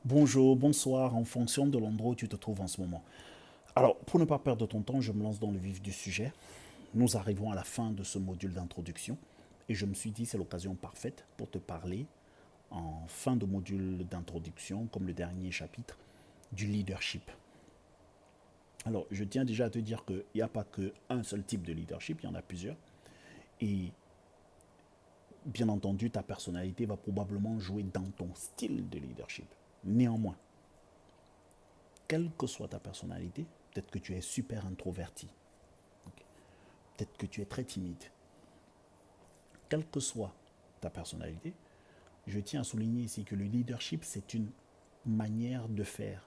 Bonjour, bonsoir, en fonction de l'endroit où tu te trouves en ce moment. Alors, pour ne pas perdre ton temps, je me lance dans le vif du sujet. Nous arrivons à la fin de ce module d'introduction et je me suis dit c'est l'occasion parfaite pour te parler en fin de module d'introduction, comme le dernier chapitre, du leadership. Alors, je tiens déjà à te dire qu'il n'y a pas qu'un seul type de leadership, il y en a plusieurs. Et bien entendu, ta personnalité va probablement jouer dans ton style de leadership. Néanmoins, quelle que soit ta personnalité, peut-être que tu es super introverti, peut-être que tu es très timide, quelle que soit ta personnalité, je tiens à souligner ici que le leadership, c'est une manière de faire.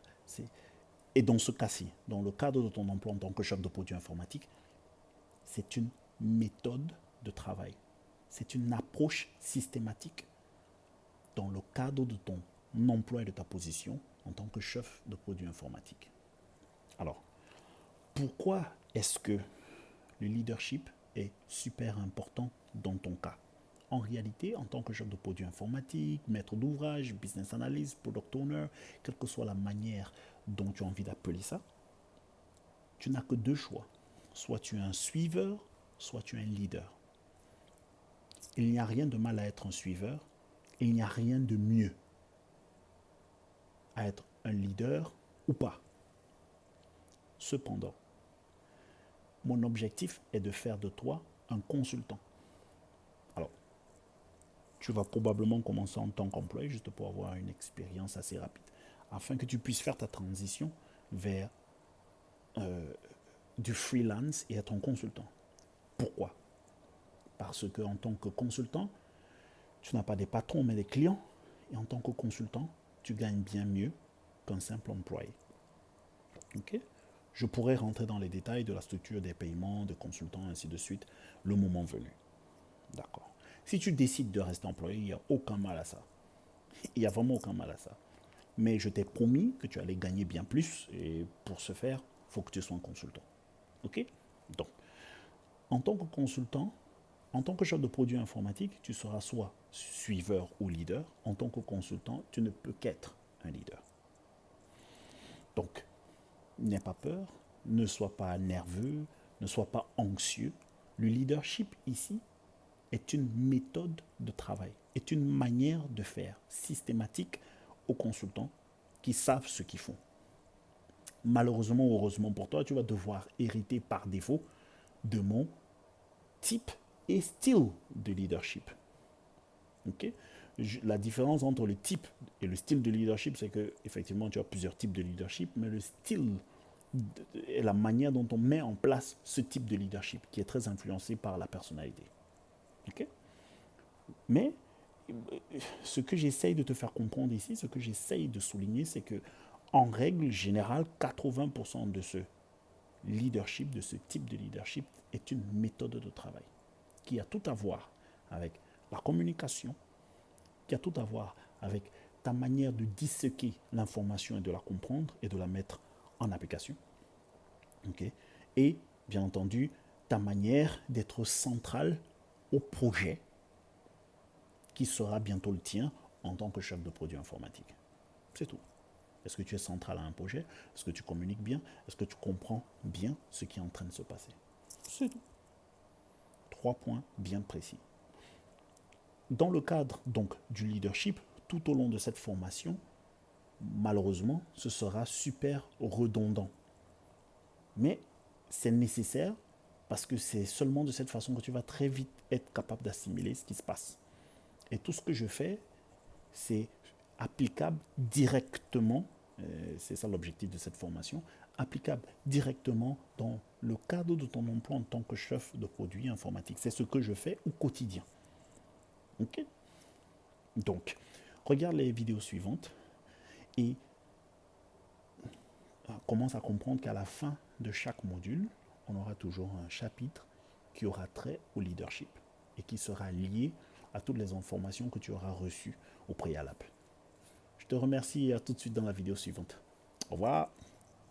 Et dans ce cas-ci, dans le cadre de ton emploi en tant que chef de produit informatique, c'est une méthode de travail. C'est une approche systématique dans le cadre de ton emploi et de ta position en tant que chef de produit informatique. Alors, pourquoi est-ce que le leadership est super important dans ton cas? En réalité, en tant que chef de produit informatique, maître d'ouvrage, business analyst, product owner, quelle que soit la manière dont tu as envie d'appeler ça, tu n'as que deux choix. Soit tu es un suiveur, soit tu es un leader. Il n'y a rien de mal à être un suiveur, et il n'y a rien de mieux à être un leader ou pas. Cependant, mon objectif est de faire de toi un consultant. Alors, tu vas probablement commencer en tant qu'employé juste pour avoir une expérience assez rapide, afin que tu puisses faire ta transition vers du freelance et être un consultant. Pourquoi? Parce que en tant que consultant, tu n'as pas des patrons mais des clients, et en tant que consultant, tu gagnes bien mieux qu'un simple employé. Ok? Je pourrais rentrer dans les détails de la structure des paiements, des consultants, ainsi de suite, le moment venu. D'accord. Si tu décides de rester employé, il n'y a aucun mal à ça. Il n'y a vraiment aucun mal à ça. Mais je t'ai promis que tu allais gagner bien plus, et pour ce faire, il faut que tu sois un consultant. Ok? Donc, en tant que consultant, en tant que chef de produit informatique, tu seras soit suiveur ou leader. En tant que consultant, tu ne peux qu'être un leader. Donc, n'aie pas peur, ne sois pas nerveux, ne sois pas anxieux. Le leadership ici est une méthode de travail, est une manière de faire systématique aux consultants qui savent ce qu'ils font. Malheureusement ou heureusement pour toi, tu vas devoir hériter par défaut de mon type et style de leadership. Ok? La différence entre le type et le style de leadership, c'est que effectivement tu as plusieurs types de leadership, mais le style est la manière dont on met en place ce type de leadership qui est très influencé par la personnalité. Ok? Mais ce que j'essaye de te faire comprendre ici, ce que j'essaye de souligner, c'est que en règle générale, 80% de ce leadership, de ce type de leadership, est une méthode de travail qui a tout à voir avec la communication, qui a tout à voir avec ta manière de disséquer l'information et de la comprendre et de la mettre en application. Okay? Et bien entendu, ta manière d'être central au projet qui sera bientôt le tien en tant que chef de produit informatique. C'est tout. Est-ce que tu es central à un projet? Est-ce que tu communiques bien? Est-ce que tu comprends bien ce qui est en train de se passer? C'est tout. Trois points bien précis. Dans le cadre donc du leadership, tout au long de cette formation, malheureusement, ce sera super redondant. Mais c'est nécessaire parce que c'est seulement de cette façon que tu vas très vite être capable d'assimiler ce qui se passe. Et tout ce que je fais, c'est applicable directement, c'est ça l'objectif de cette formation, applicable directement dans le cadre de ton emploi en tant que chef de produit informatique. C'est ce que je fais au quotidien. Ok? Donc, regarde les vidéos suivantes et commence à comprendre qu'à la fin de chaque module, on aura toujours un chapitre qui aura trait au leadership et qui sera lié à toutes les informations que tu auras reçues au préalable. Je te remercie et à tout de suite dans la vidéo suivante. Au revoir.